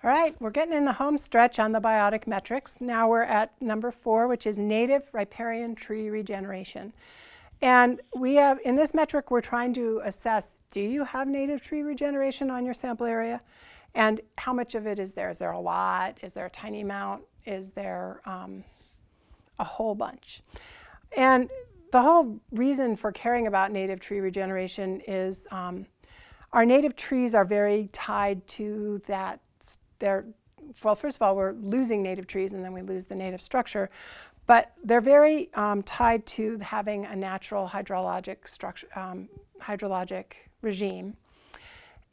All right, we're getting in the home stretch on the biotic metrics. Now we're at number 4, which is native riparian tree regeneration. And we have, in this metric, we're trying to assess, do you have native tree regeneration on your sample area? And how much of it is there? Is there a lot? Is there a tiny amount? Is there a whole bunch? And the whole reason for caring about native tree regeneration is our native trees are very tied to that. Well, first of all, we're losing native trees and then we lose the native structure. But they're very tied to having a natural hydrologic structure, hydrologic regime,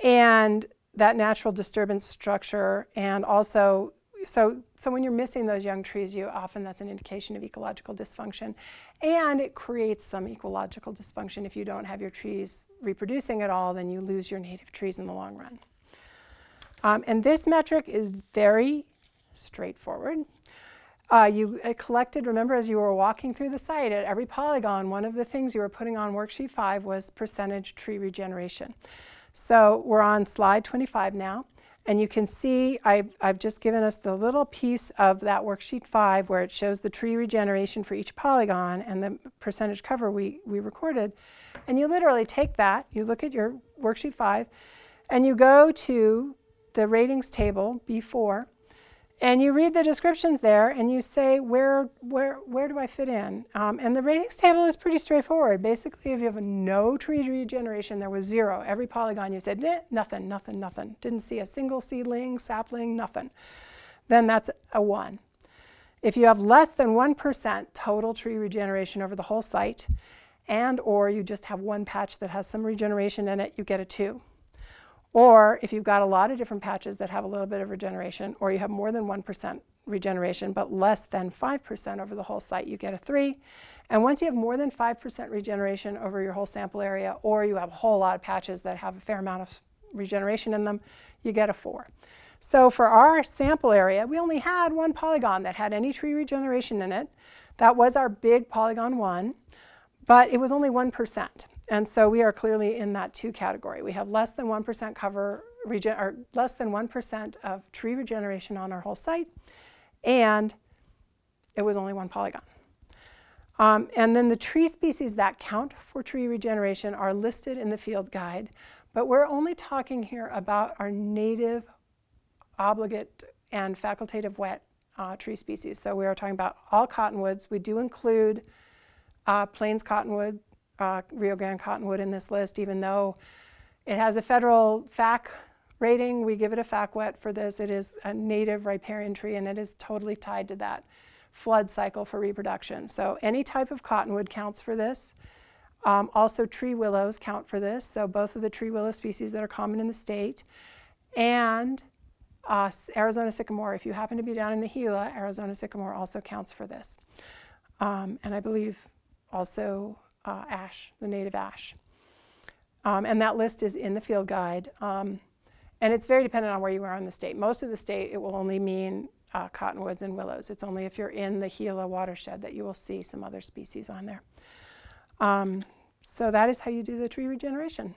and that natural disturbance structure. And also, so when you're missing those young trees, often that's an indication of ecological dysfunction, and it creates some ecological dysfunction. If you don't have your trees reproducing at all, then you lose your native trees in the long run. And this metric is very straightforward. You collected, remember, as you were walking through the site, at every polygon, one of the things you were putting on worksheet 5 was percentage tree regeneration. So we're on slide 25 now, and you can see I've just given us the little piece of that worksheet 5 where it shows the tree regeneration for each polygon and the percentage cover we recorded. And you literally take that, you look at your worksheet 5, and you go to the ratings table, B4, and you read the descriptions there, and you say, where do I fit in? And the ratings table is pretty straightforward. Basically, if you have no tree regeneration, there was 0. Every polygon you said, nothing, nothing, nothing. Didn't see a single seedling, sapling, nothing. Then that's a 1. If you have less than 1% total tree regeneration over the whole site, and or you just have one patch that has some regeneration in it, you get a 2. Or if you've got a lot of different patches that have a little bit of regeneration, or you have more than 1% regeneration, but less than 5% over the whole site, you get a 3. And once you have more than 5% regeneration over your whole sample area, or you have a whole lot of patches that have a fair amount of regeneration in them, you get a 4. So for our sample area, we only had one polygon that had any tree regeneration in it. That was our big polygon 1, but it was only 1%. And so we are clearly in that 2 category. We have less than 1% cover, or less than 1% of tree regeneration on our whole site, and it was only one polygon. And then the tree species that count for tree regeneration are listed in the field guide, but we're only talking here about our native, obligate, and facultative wet tree species. So we are talking about all cottonwoods. We do include plains cottonwood, Rio Grande cottonwood in this list, even though it has a federal FAC rating. We give it a FAC wet for this. It is a native riparian tree, and it is totally tied to that flood cycle for reproduction. So any type of cottonwood counts for this. Also tree willows count for this. So both of the tree willow species that are common in the state. And Arizona sycamore, if you happen to be down in the Gila, Arizona sycamore also counts for this. And I believe also ash, the native ash. And that list is in the field guide. And it's very dependent on where you are in the state. Most of the state, it will only mean cottonwoods and willows. It's only if you're in the Gila watershed that you will see some other species on there. So that is how you do the tree regeneration.